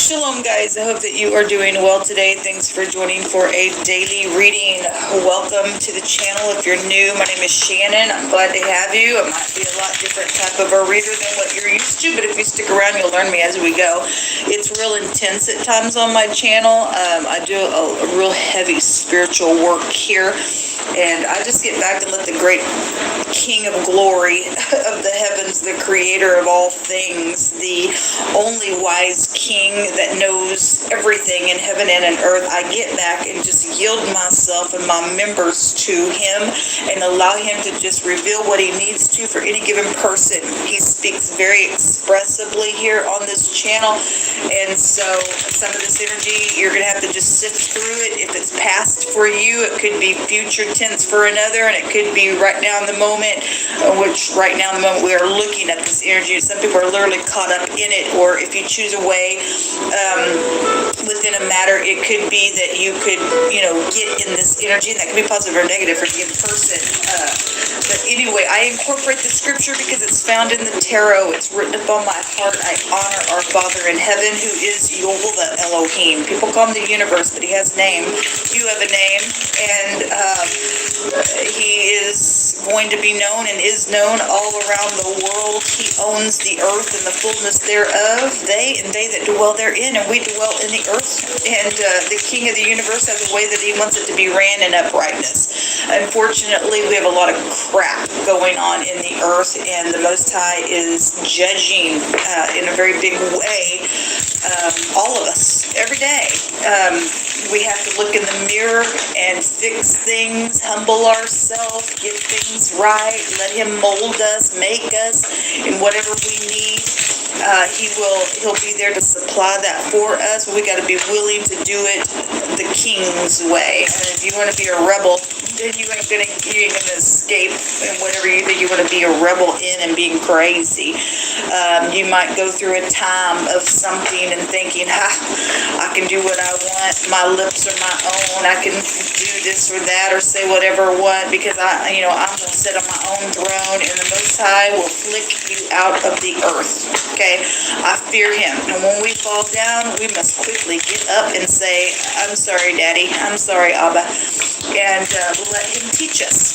Shalom, guys. I hope that you are doing well today. Thanks for joining for a daily reading. Welcome to the channel. If you're new, my name is Shannon. I'm glad to have you. It might be a lot different type of a reader than what you're used to, but if you stick around, you'll learn me as we go. It's real intense at times on my channel. I do a real heavy spiritual work here, and I just get back and let the great King of glory of the heavens, the creator of all things, the only wise king that knows everything in heaven and in earth, I get back and just yield myself and my members to him and allow him to just reveal what he needs to for any given person. He speaks very expressively here on this channel, and so some of this energy, you're going to have to just sift through it. If it's past for you, it could be future tense for another, and it could be right now in the moment, which right now in the moment we are looking at this energy. Some people are literally caught up in it, or if you choose a way within a matter, it could be that you could, get in this energy, and that can be positive or negative for the given person. But anyway, I incorporate the scripture because it's found in the tarot. It's written upon my heart. I honor our Father in heaven, who is Yehovah Elohim. People call him the universe, but he has a name. You have a name, and he is going to be known and is known all around the world. He owns the earth and the fullness thereof, they that dwell therein, and we dwell in the earth. And the King of the universe has a way that he wants it to be ran in uprightness. Unfortunately, we have a lot of crap going on in the earth, and the Most High is judging in a very big way all of us every day. We have to look in the mirror and fix things, humble ourselves, get things right, let him mold us, make us in whatever we need. He'll be there to supply that for us. We got to be willing to do it the King's way. And if you want to be a rebel, then you ain't gonna escape in whatever you think you want to be a rebel in and being crazy. You might go through a time of something and thinking, I can do what I want. My lips are my own. I can do this or that or say whatever I want because I'm gonna sit on my own throne, and the Most High will flick you out of the earth. Okay, I fear him, and when we fall down, we must quickly get up and say, "I'm sorry, Daddy. I'm sorry, Abba," and let him teach us.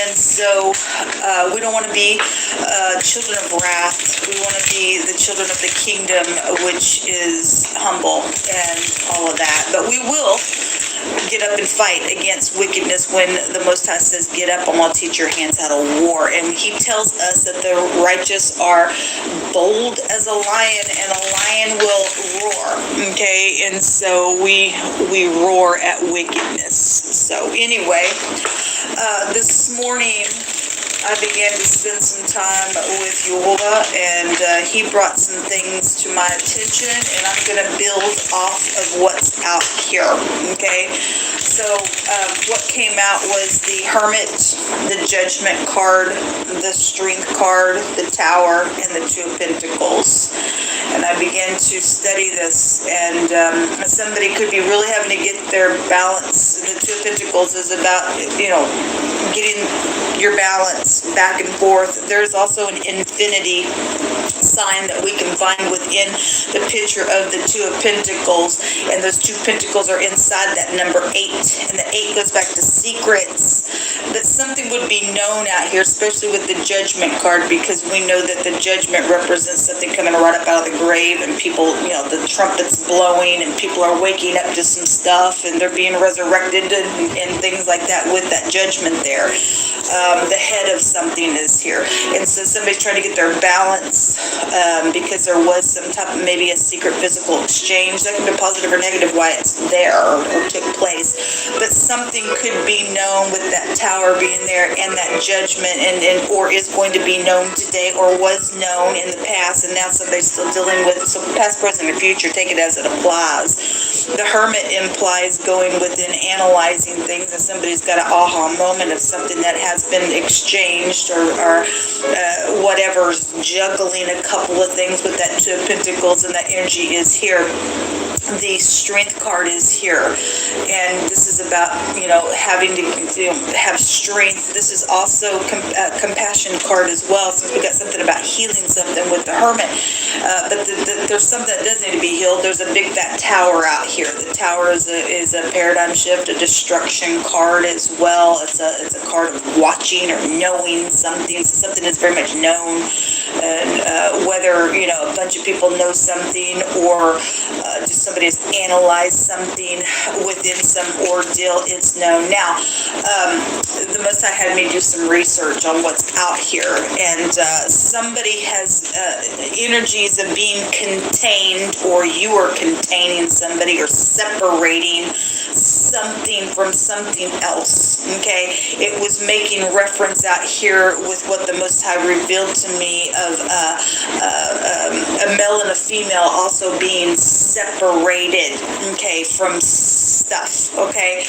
And so we don't want to be children of wrath. We want to be the children of the kingdom, which is humble and all of that. But we will get up and fight against wickedness when the Most High says, "Get up, and I'll teach your hands how to war." And he tells us that the righteous are bold as a lion, and a lion will roar. Okay, and so we roar at wickedness. So anyway, this morning I began to spend some time with Yehovah, and he brought some things to my attention, and I'm going to build off of what's out here, okay? So what came out was the Hermit, the Judgment card, the Strength card, the Tower, and the Two of Pentacles. And I began to study this, and somebody could be really having to get their balance. The Two of Pentacles is about, getting your balance back and forth. There's also an infinity sign that we can find within the picture of the Two of Pentacles, and those two pentacles are inside that number 8, and the 8 goes back to secrets. That something would be known out here, especially with the Judgment card, because we know that the Judgment represents something coming right up out of the grave, and people, the trumpets blowing, and people are waking up to some stuff, and they're being resurrected and things like that with that Judgment there. The head of something is here, and so somebody's trying to get their balance because there was some type of maybe a secret physical exchange. That can be positive or negative why it's there or took place, but something could be known with that Tower being there and that Judgment, and or is going to be known today or was known in the past, and now somebody's still dealing with it. So past, present, and future, take it as it applies. The Hermit implies going within, analyzing things, and somebody's got an aha moment of something that has been exchanged or whatever, juggling a couple of things with that Two of Pentacles, and that energy is here. the strength card is here, and this is about, having to have strength. This is also compassion card as well, since we got something about healing something with the hermit. But there's something that does need to be healed. There's a big fat tower out here. The tower is a paradigm shift, a destruction card as well. It's a card of watching or knowing something. So something that's very much known, and whether a bunch of people know something, or just somebody has analyzed something within some ordeal, it's known. Now, the Most High had me do some research on what's out here, and somebody has energies of being contained, or you are containing somebody, or separating something from something else. Okay, it was making reference out here with what the Most High revealed to me of a male and a female also being separated, okay, from stuff. Okay,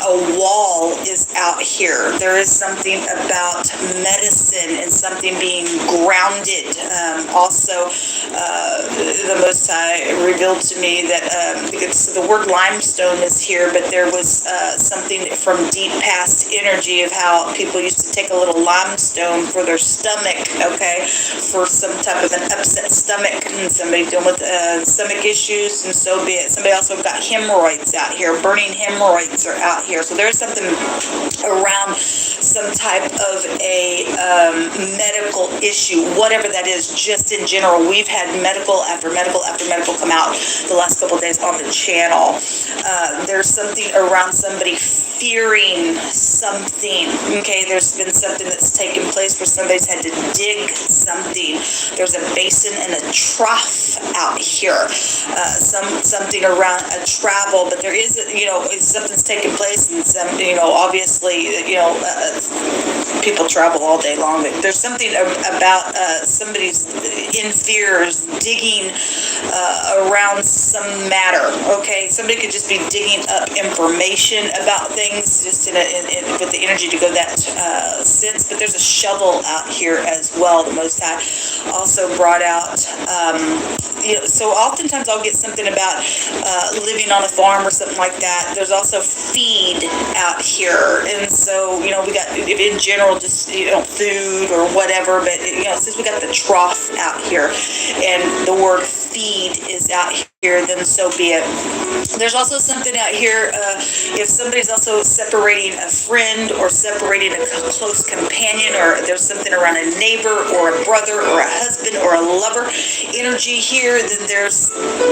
a wall is out here. There is something about medicine and something being grounded. Also, the Most High revealed to me that the word limestone is here, but there was something from deep past energy of how people used to take a little limestone for their stomach, okay, for some type of an upset stomach, and somebody dealing with stomach issues, and so be it. Somebody also got hemorrhoids out here. Burning hemorrhoids are out here. So there's something around some type of a medical issue, whatever that is, just in general. We've had medical after medical after medical come out the last couple of days on the channel. There's something around somebody fearing something. Okay, there's been something that's taken place where somebody's had to dig something. There's a basin and a trough out here. Something around a travel, but there is, if something's taking place, and some, obviously, people travel all day long, but there's something about somebody's in fears, digging around some matter. Okay, somebody could just be digging up information about things, just with the energy to go that sense. But there's a shovel out here as well. The Most High also brought out. So oftentimes I'll get something about living on a farm or something like that. There's also feed out here, and so we got in general just food or whatever. But since we got the trough out here, and the word feed is out here, then so be it. There's also something out here, if somebody's also separating a friend or separating a close companion, or there's something around a neighbor or a brother or a husband or a lover energy here, then there's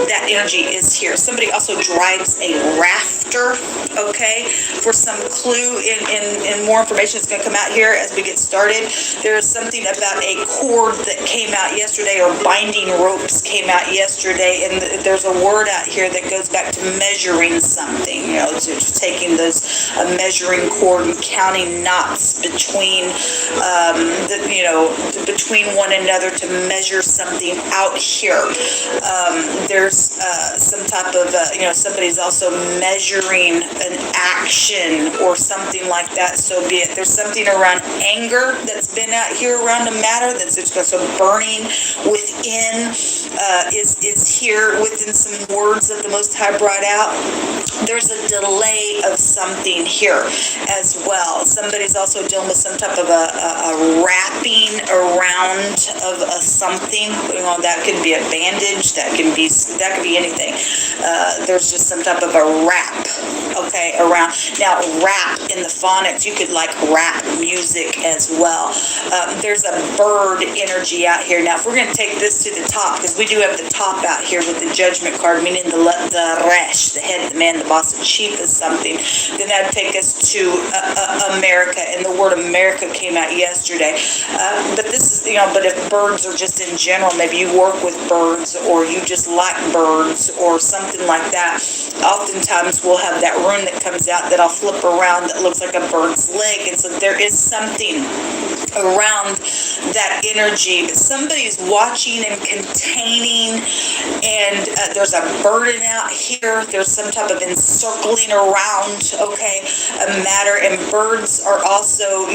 that energy is here. Somebody also drives a rafter, okay, for some clue in more information that's going to come out here as we get started. There's something about a cord that came out yesterday, or binding ropes came out yesterday, and there's a word out here that goes back to measuring something, to taking those measuring cord and counting knots between between one another to measure something out here. There's some type of somebody's also measuring an action or something like that, so be it. There's something around anger that's been out here around a matter that's so burning within is here within some words that the Most High brought out. There's a delay of something here as well. Somebody's also dealing with some type of a wrapping around of a something. That could be a bandage. That could be anything. There's just some type of a wrap, okay, around. Now, rap in the phonics, you could rap music as well. There's a bird energy out here. Now, if we're going to take this to the top, because we do have the top out here with the judgment card, meaning the resh, the head, the man, the boss, the chief is something, then that'd take us to America, and the word America came out yesterday. But this is, but if birds are just in general, maybe you work with birds, or you just like birds, or something like that, oftentimes we'll have that rune that comes out that I'll flip around that looks like a bird's leg, and so there is something around that energy. But somebody's watching and containing, and there's a burden out here. There's some type of encircling around, okay, a matter. And birds are also,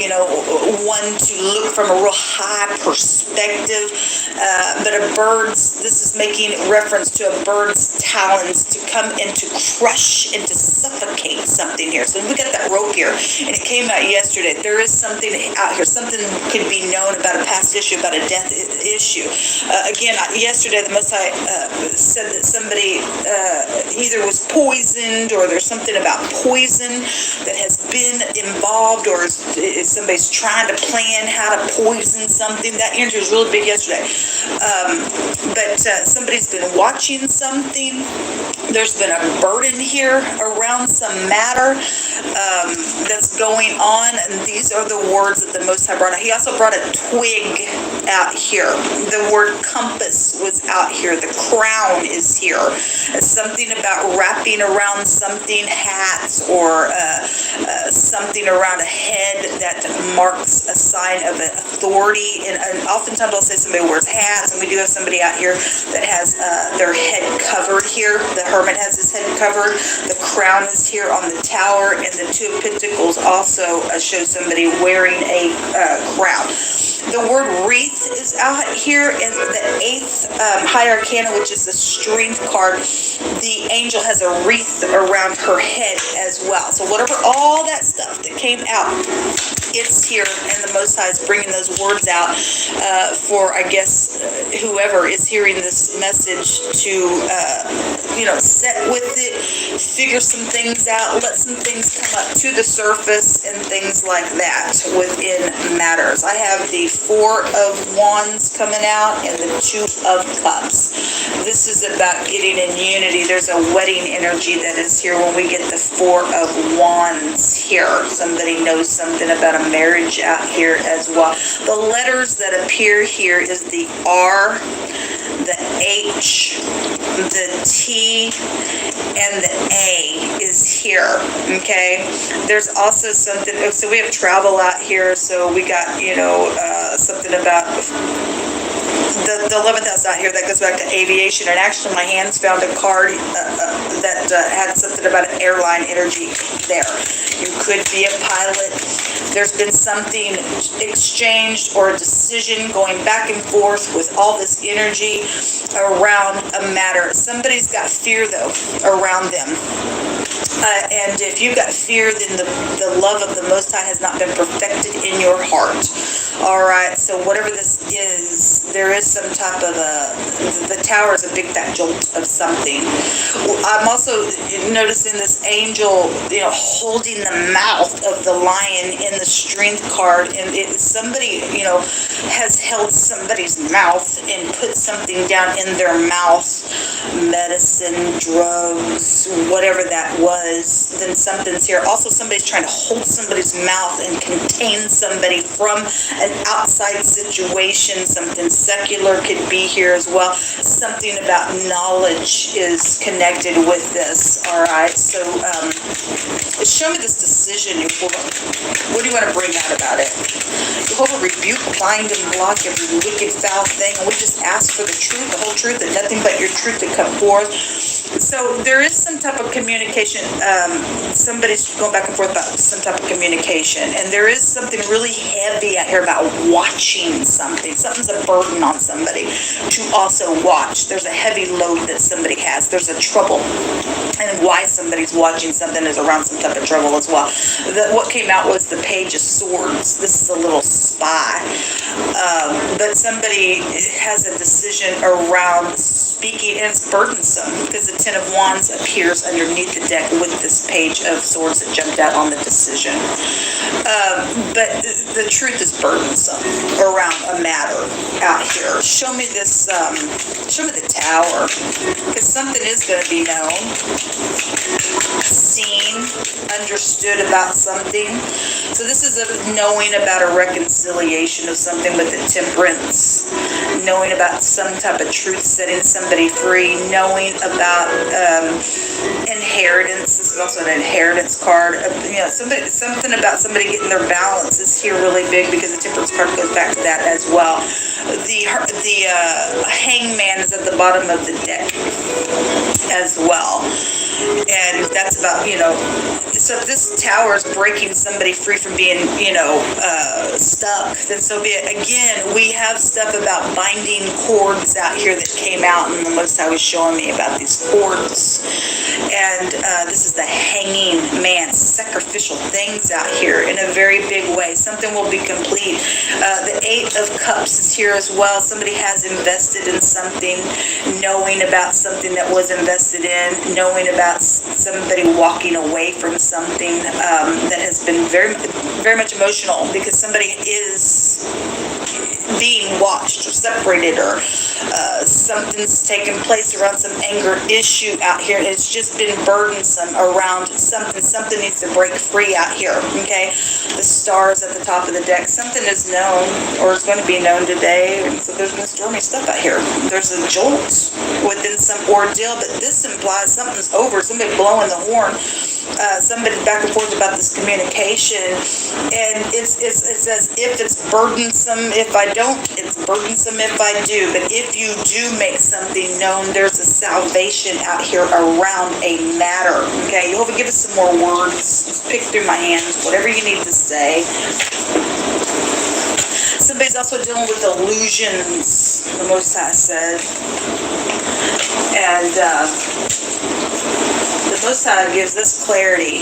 one to look from a real high perspective. But a bird's, this is making reference to a bird's talons to come and to crush and to suffocate something here. So we got that rope here, and it came out yesterday. There is something out here. Something could be known about a past issue, about a death issue. Again, yesterday the Most High said that somebody either was poisoned, or there's something about poison that has been involved, or if somebody's trying to plan how to poison something. That energy was really big yesterday. But somebody's been watching something. There's been a burden here around some matter that's going on, and these are the words that the Most High brought out. He also brought a twig out here. The word compass was out here. The crown is here. Something about wrapping around something, hats, or something around a head that marks a sign of authority. And oftentimes I'll say somebody wears hats, and we do have somebody out here that has their head covered here. The hermit has his head covered. The crown is here on the tower, and the Two of Pentacles also shows somebody wearing a crown. The word wreath is out here, and the 8th High Arcana, which is the strength card, the angel has a wreath around her head as well. So whatever, all that stuff that came out, it's here, and the Most High is bringing those words out for, I guess, whoever is hearing this message to, set with it, figure some things out, let some things come up to the surface, and things like that within matters. I have the 4 of Wands coming out and the 2 of Cups. This is about getting in unity. There's a wedding energy that is here when we get the 4 of Wands here. Somebody knows something about a marriage out here as well. The letters that appear here is the R, the H, the T, and the A is here, okay? There's also something, so we have travel out here, so we got, something about the 11th house out here that goes back to aviation. And actually my hands found a card that had something about an airline energy there. You could be a pilot. There's been something exchanged or a decision going back and forth with all this energy around a matter. Somebody's got fear though around them. And if you've got fear, then the love of the Most High has not been perfected in your heart. All right, so whatever this is, there is some type of the tower is a big fat jolt of something. I'm also noticing this angel, holding the mouth of the lion in the strength card, and somebody, has held somebody's mouth and put something down in their mouth, medicine, drugs, whatever that was, then something's here. Also, somebody's trying to hold somebody's mouth and contain somebody from an outside situation. Something secular could be here as well. Something about knowledge is connected with this. All right, so show me this decision, Yehovah. What do you want to bring out about it? Yehovah, rebuke, bind, and block every wicked, foul thing. And we just ask for the truth, the whole truth, and nothing but your truth to come forth. So there is some type of communication. Somebody's going back and forth about some type of communication, and there is something really heavy out here about watching something. Something's a burden on somebody to also watch. There's a heavy load that somebody has. There's a trouble, and why somebody's watching something is around some type of trouble as well. What came out was the Page of Swords. This is a little spy, but somebody has a decision around speaking, and it's burdensome because the Ten of Wands appears underneath the deck with this Page of Swords that jumped out on the decision. But the truth is burdensome around a matter out here. Show me this, show me the Tower, because something is going to be known, seen, understood about something. So this is a knowing about a reconciliation of something with the Temperance, knowing about some type of truth, setting somebody free, knowing about inheritance. This is also an inheritance card. Something about somebody getting their balance is here really big, because the temperance card goes back to that as well. The hangman is at the bottom of the deck as well, and that's about, so if this tower is breaking somebody free from being, stuck, then so be it. Again, we have stuff about binding cords out here that came out, and the Most High was showing me about these cords. And this is the hanging man, sacrificial things out here in a very big way. Something will be complete. The Eight of Cups is here as well. Somebody has invested in something, knowing about something that was invested in, knowing about somebody walking away from something that has been very, very much emotional, because somebody is being watched or separated, or something's taken place around some anger issue out here, and it's just been burdensome around something. Something needs to break free out here, okay? The stars at the top of the deck. Something is known, or is going to be known today, and so there's been stormy stuff out here. There's a jolt within some ordeal, but this implies something's over. Somebody blowing the horn. Somebody back and forth about this communication, and it's as if it's burdensome if I don't, it's burdensome if I do. But if you do make something known, there's a salvation out here around a matter. Okay, Jehovah, give us some more words. Pick through my hands, whatever you need to say. Somebody's also dealing with illusions, the Most High said. And the Most High gives us clarity.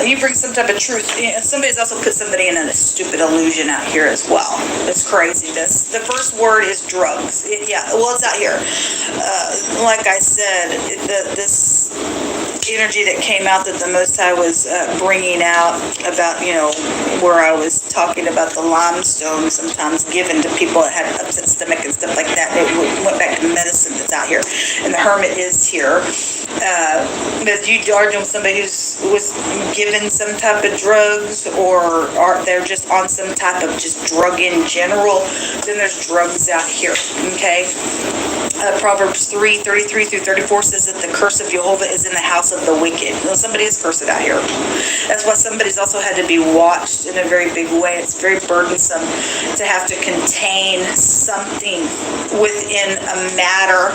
You bring some type of truth. Somebody's also put somebody in a stupid illusion out here as well. It's craziness. The first word is drugs. It's out here. Like I said, this energy that came out that the Most High was bringing out about, where I was talking about the limestone sometimes given to people that had upset stomach and stuff like that. It went back to medicine that's out here. And the hermit is here. But you are doing somebody who was given some type of drugs, or they're just on some type of just drug in general, then there's drugs out here, okay? Proverbs 3:33 through 34 says that the curse of Jehovah is in the house of the wicked. Somebody is cursed out here. That's why somebody's also had to be watched in a very big way. It's very burdensome to have to contain something within a matter,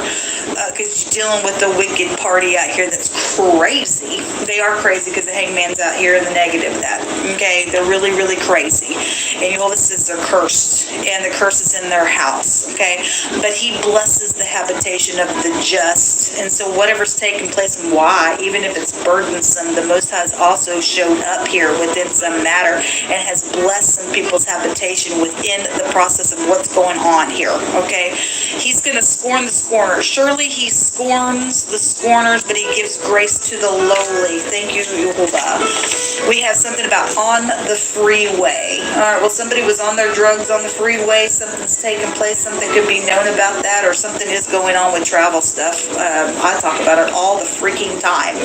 because you're dealing with the wicked party out here that's crazy. They are crazy, because the hangman's out here in the negative of that. Okay, they're really, really crazy. And Jehovah says they're cursed, and the curse is in their house. Okay, but He blesses the habitation of the just. And so whatever's taking place and why, even if it's burdensome, the Most High has also showed up here within some matter and has blessed some people's habitation within the process of what's going on here. Okay, He's going to scorn the scorners. Surely He scorns the scorners, but He gives grace to the lowly. Thank you, Jehovah. We have something about on the freeway. All right, well, somebody was on their drugs on the freeway. Something's taking place. Something could be known about that, or something is going on with travel stuff. I talk about it all the freaking time.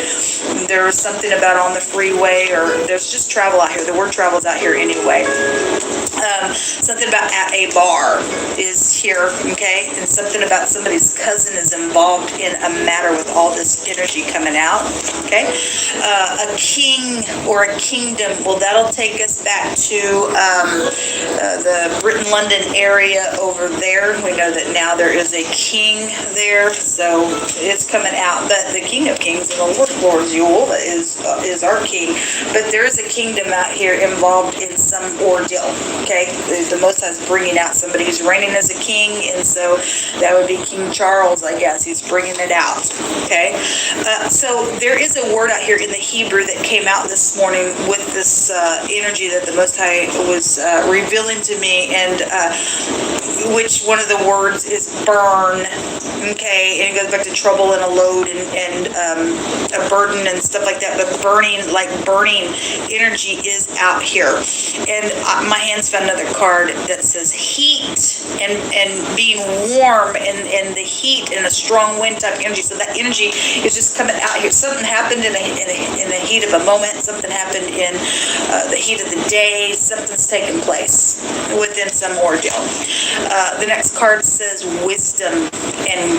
There's something about on the freeway, or there's just travel out here. The word travel's out here anyway. Something about at a bar is here, okay? And something about somebody's cousin is involved in a matter with all this energy coming out, okay? A king or a kingdom, well, that'll take us back to the Britain-London area over there. We know that now there is a king there, so it's coming out. But the King of Kings and the Lord of Lords, Jehovah, is our king. But there is a kingdom out here involved in some ordeal, okay? The Most High is bringing out somebody who's reigning as a king, and so that would be King Charles, I guess. He's bringing it out, okay? So there is a word out here in the Hebrew that came out this morning with this energy that the Most High was revealing to me, and which one of the words is burn, okay? And it goes back to trouble and a load and a burden and stuff like that. But burning energy is out here. And my hands found another card that says heat and being warm and the heat and a strong wind type energy. So that energy is just coming out here. Something happened in the heat of a moment. Something happened in the heat of the day. Something's taking place within some ordeal. The next card says wisdom and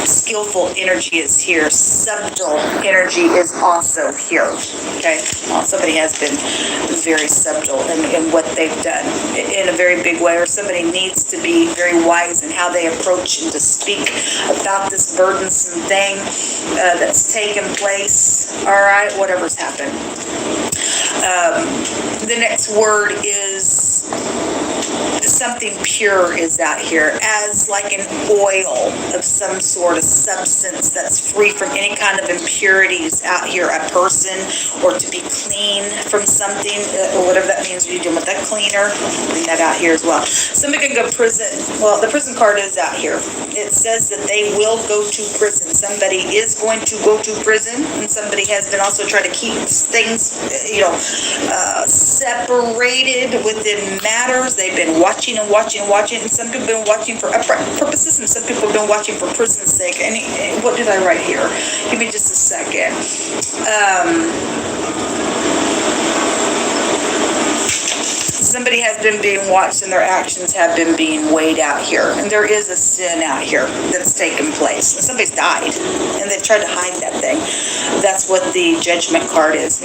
skillful energy is here. Subtle energy is also here. Okay, well, somebody has been very subtle in what they've done in a very big way, or somebody needs to be very wise in how they approach and to speak about this burdensome thing that's taken place. All right, whatever's happened. The next word is something pure is out here, as like an oil of some sort of substance that's free from any kind of impurities out here. A person, or to be clean from something, or whatever that means. You're dealing with that cleaner. Bring that out here as well. Somebody can go to prison. Well, the prison card is out here. It says that they will go to prison. Somebody is going to go to prison, and somebody has been also trying to keep things, separated within matters. They've been watching and watching and watching, and some people have been watching for upright purposes, and some people have been watching for prison's sake. And what did I write here? Give me just a second. Somebody has been being watched, and their actions have been being weighed out here. And there is a sin out here that's taken place. Somebody's died, and they've tried to hide that thing. That's what the judgment card is.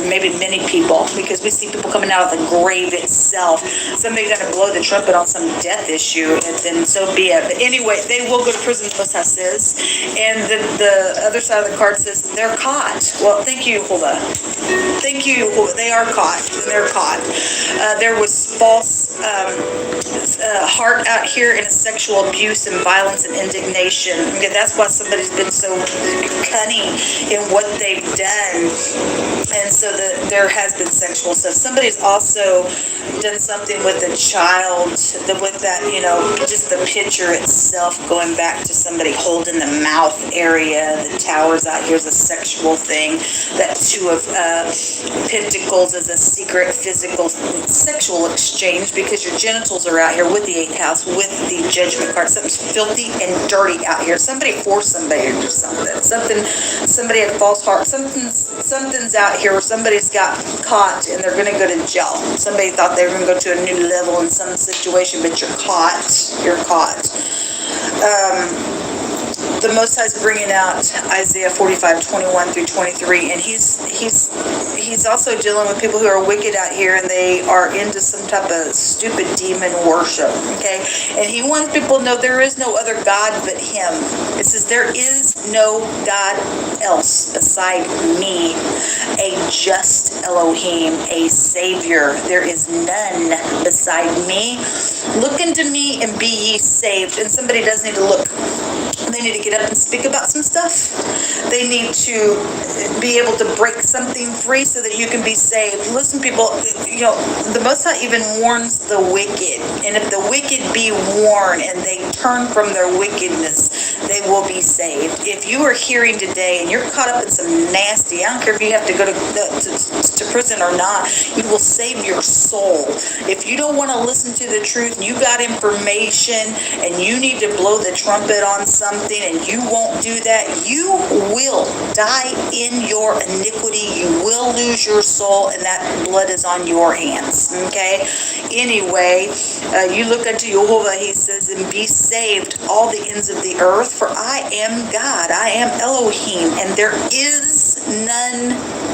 Maybe many people, because we see people coming out of the grave itself. Somebody's going to blow the trumpet on some death issue, and then so be it. But anyway, they will go to prison, the Most High says. And the other side of the card says they're caught. Well, thank you, Hulda. Thank you, Hulda. They are caught, and they're caught. There was false heart out here in a sexual abuse and violence and indignation. Okay, that's why somebody's been so cunning in what they've done. And so there has been sexual stuff. Somebody's also done something with a child, with that, just the picture itself going back to somebody holding the mouth area. The towers out here is a sexual thing. That Two of Pentacles is a secret physical sexual exchange, because your genitals are out here with the 8th house, with the judgment card. Something's filthy and dirty out here. Somebody forced somebody to do something. Somebody had false heart. Something's out here where somebody's got caught and they're going to go to jail. Somebody thought they were going to go to a new level in some situation, but you're caught. You're caught. The Most High is bringing out Isaiah 45:21-23, and he's also dealing with people who are wicked out here, and they are into some type of stupid demon worship. Okay, and he wants people to know there is no other God but Him. It says there is no God else beside me, a just Elohim, a Savior. There is none beside me. Look unto me and be ye saved. And somebody does need to look. They need to get up and speak about some stuff. They need to be able to break something free so that you can be saved. Listen, people, the Most High even warns the wicked. And if the wicked be warned and they turn from their wickedness, they will be saved. If you are hearing today and you're caught up in some nasty, I don't care if you have to go to prison or not, you will save your soul. If you don't want to listen to the truth and you got information and you need to blow the trumpet on something and you won't do that, you will die in your iniquity. You will lose your soul, and that blood is on your hands. Okay? Anyway, you look unto Jehovah, he says, and be saved, all the ends of the earth, for I am God. I am Elohim, and there is none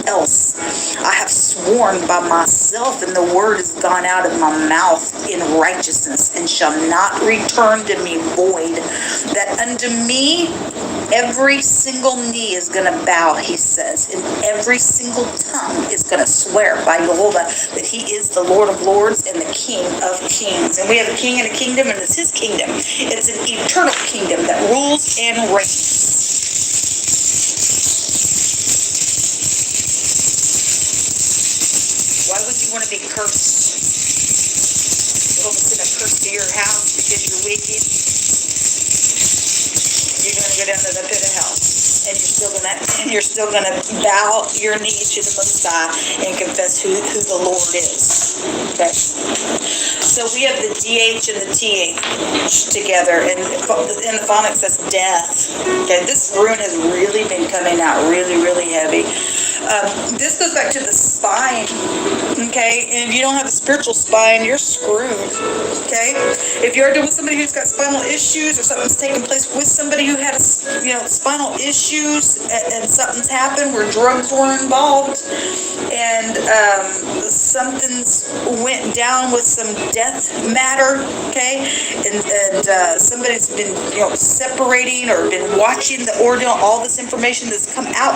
else. I have sworn by myself, and the word has gone out of my mouth in righteousness, and shall not return to me void, that unto me every single knee is going to bow, he says, and every single tongue is going to swear by Jehovah that he is the Lord of lords and the King of kings. And we have a king and a kingdom, and it's his kingdom. It's an eternal kingdom that rules and reigns. Why would you want to be cursed? Jehovah's going to curse to your house because you're wicked. You're going to go down to the pit of hell, and you're still gonna bow your knees to the Most High and confess who the Lord is. Okay. So we have the DH and the TH together, and in the phonics that's death. Okay. This rune has really been coming out really, really heavy. This goes back to the spine, okay? And if you don't have a spiritual spine, you're screwed, okay? If you're dealing with somebody who's got spinal issues or something's taking place with somebody who had, spinal issues and something's happened where drugs were involved and something's went down with some death matter, okay? And somebody's been, separating or been watching the ordeal, all this information that's come out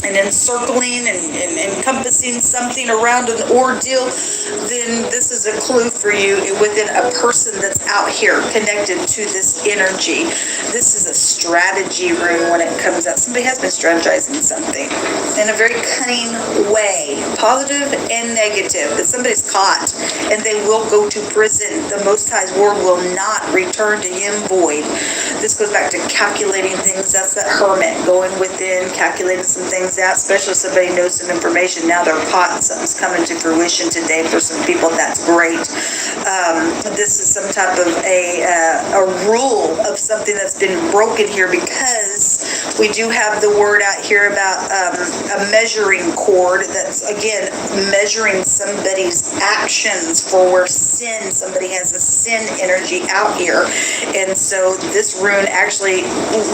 and encircling and encompassing something around an ordeal, then this is a clue for you within a person that's out here connected to this energy. This is a strategy room when it comes out. Somebody has been strategizing something in a very cunning way, positive and negative, but somebody's caught and they will go to prison. The Most High's word will not return to him void. This goes back to calculating things. That's that hermit going within, calculating some things out, especially if somebody knows some information. Now they're caught and something's coming to fruition today for some people. That's great. This is some type of a rule of something that's been broken here, because we do have the word out here about a measuring cord that's, again, measuring somebody's actions for where sin, somebody has a sin energy out here. And so this rune actually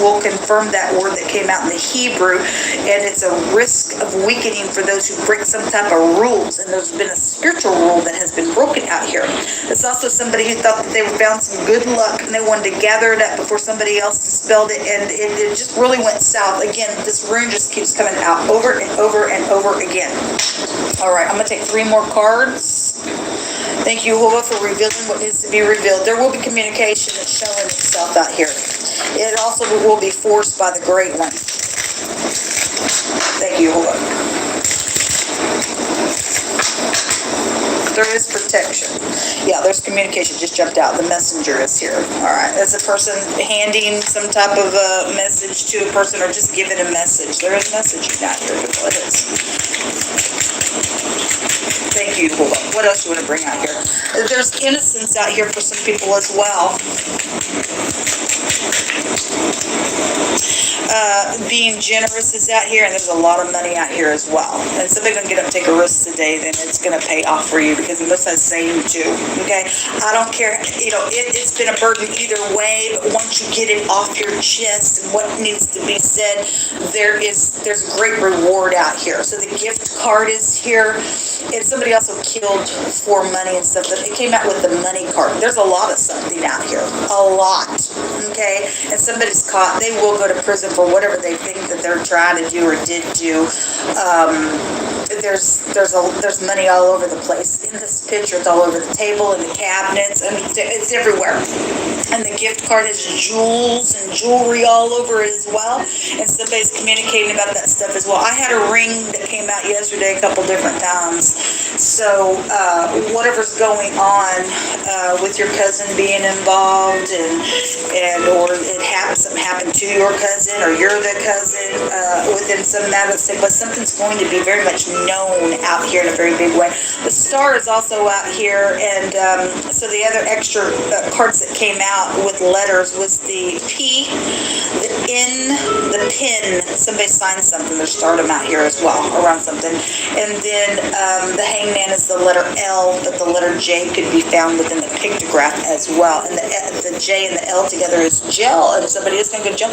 will confirm that word that came out in the Hebrew, and it's a risk of weakening for those who break some type of rules, and there's been a spiritual rule that has been broken out here. It's also somebody who thought that they found some good luck and they wanted to gather it up before somebody else dispelled it, and it just really went south. Again, this rune just keeps coming out over and over and over again. All right, I'm going to take 3 more cards. Thank you, Jehovah, for revealing what needs to be revealed. There will be communication that's showing itself out here. It also will be forced by the Great One. Thank you, Jehovah. There is protection. Yeah, there's communication. Just jumped out. The messenger is here. All right. It's a person handing some type of a message to a person, or just giving a message. There is messaging out here. What is? Thank you. What else do you want to bring out here? There's innocence out here for some people as well. Being generous is out here, and there's a lot of money out here as well. And somebody's going to get up and take a risk today, then it's going to pay off for you, because the Most High is saying to, okay? I don't care, it's been a burden either way, but once you get it off your chest and what needs to be said, there's great reward out here. So the gift card is here. And somebody also killed for money and stuff. It came out with the money card. There's a lot of something out here. A lot. Okay? And somebody's caught. They will go to prison for whatever they think that they're trying to do or did do. There's money all over the place. In this picture, it's all over the table, in the cabinets, and it's everywhere. And the gift card has jewels and jewelry all over it as well. And somebody's communicating about that stuff as well. I had a ring that came out yesterday a couple different times. So whatever's going on with your cousin being involved, or something happened to your cousin, or you're the cousin within some matter, but something's going to be very much known out here in a very big way. The star is also out here, and so the other extra cards that came out with letters was the P, the N, the pin. Somebody signed something. There's stardom out here as well around something. And then the hangman is the letter L, but the letter J could be found within the pictograph as well. And the J and the L together is jail, and somebody is going to go jail.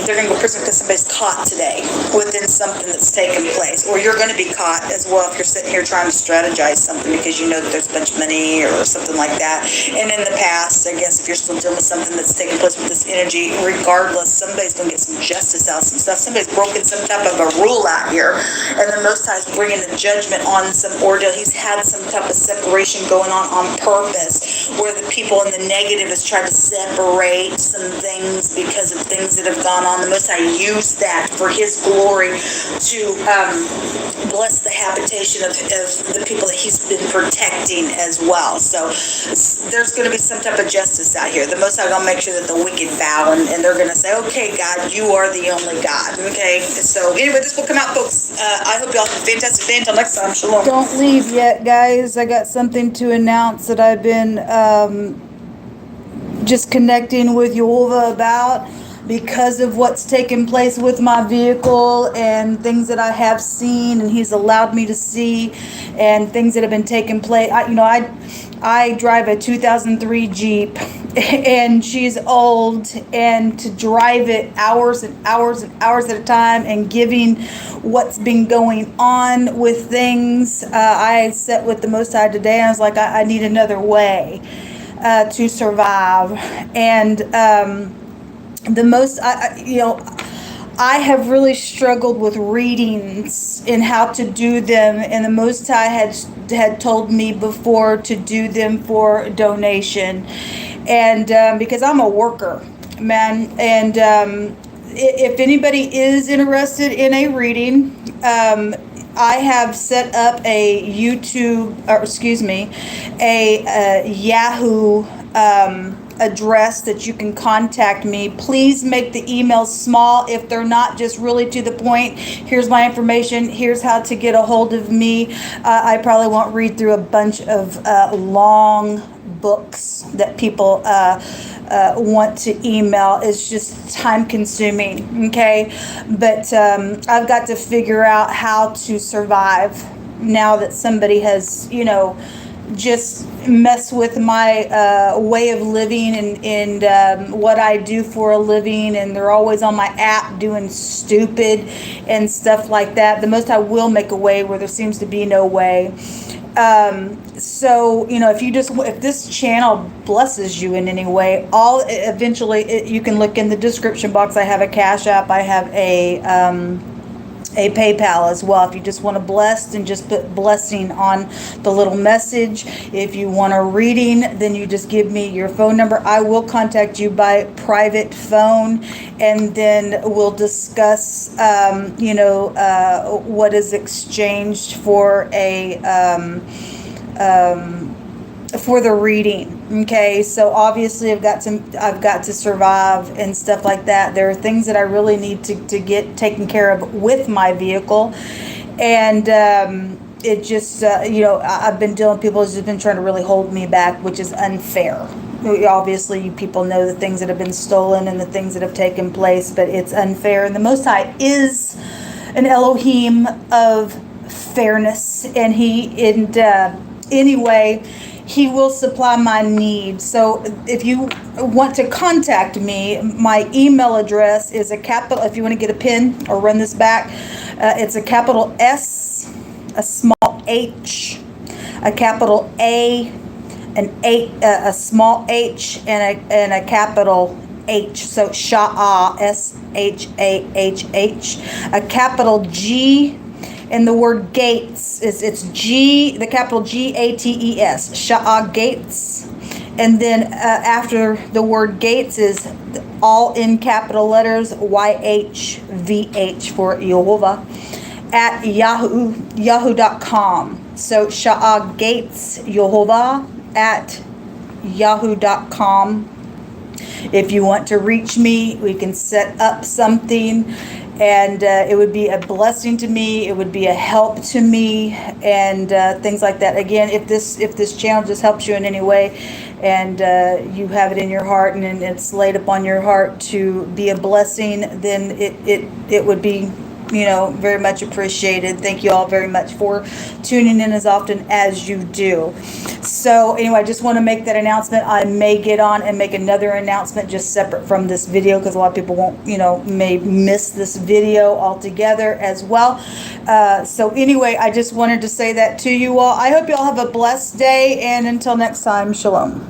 They're going to go to prison because somebody's caught today within something that's taken place. Or you're going to be caught as well if you're sitting here trying to strategize something because you know that there's a bunch of money or something like that. And in the past, I guess, if you're still dealing with something that's taking place with this energy, regardless, somebody's going to get some justice out, some stuff. Somebody's broken some type of a rule out here. And the Most High is bringing the judgment on some ordeal. He's had some type of separation going on purpose, where the people in the negative is trying to separate some things because of things that have gone on. The Most High used that for His glory to bless the habitation of the people that He's been protecting as well. So there's going to be some type of justice out here. The Most High going to make sure that the wicked bow, and they're going to say, okay, God, you are the only God. Okay? So anyway, this will come out, folks. I hope y'all have a fantastic day. Until next time, shalom. Don't leave yet, guys. I got something to announce that I've been just connecting with Yehovah about. because of what's taken place with my vehicle and things that I have seen and he's allowed me to see and things that have been taking place. I drive a 2003 Jeep and she's old, and to drive it hours and hours and hours at a time and giving what's been going on with things, I sat with the Most High today and I was like, I need another way to survive. And I have really struggled with readings and how to do them, and the Most High had told me before to do them for donation, and because I'm a worker, man, and if anybody is interested in a reading, I have set up a Yahoo address that you can contact me. Please make the emails small if they're not just really to the point. Here's my information. Here's how to get a hold of me. I probably won't read through a bunch of long books that people want to email. It's just time consuming, okay? But I've got to figure out how to survive now that somebody has, just mess with my way of living and what I do for a living, and they're always on my app doing stupid and stuff like that. The Most I will make a way where there seems to be no way. So if this channel blesses you in any way, you can look in the description box. I have a Cash App. I have a PayPal as well. If you just want to bless, and just put blessing on the little message. If you want a reading, then you just give me your phone number. I will contact you by private phone, and then we'll discuss what is exchanged for for the reading. Okay, so obviously I've got to survive and stuff like that. There are things that I really need to get taken care of with my vehicle, and it just I've been dealing with people who've just been trying to really hold me back, which is unfair. Obviously, you people know the things that have been stolen and the things that have taken place, but it's unfair. And the Most High is an Elohim of fairness, and anyway, He will supply my needs. So if you want to contact me, my email address is a capital. If you want to get a pen or run this back, it's a capital S, a small h, a capital A, a small h, and a capital H. So ShAhH, ShAhH, a capital G. And the word Gates it's G, the capital GATES, ShAhH Gates. And then after the word Gates is all in capital letters, YHVH for Yehovah, at yahoo.com. So ShAhH Gates Yehovah at yahoo.com. If you want to reach me, we can set up something. And it would be a blessing to me. It would be a help to me, and things like that. Again, if this channel just helps you in any way, and you have it in your heart, and it's laid upon your heart to be a blessing, then it would be very much appreciated. Thank you all very much for tuning in as often as you do. So anyway, I just want to make that announcement. I may get on and make another announcement just separate from this video, because a lot of people won't, may miss this video altogether as well. So anyway, I just wanted to say that to you all. I hope you all have a blessed day, and until next time, shalom.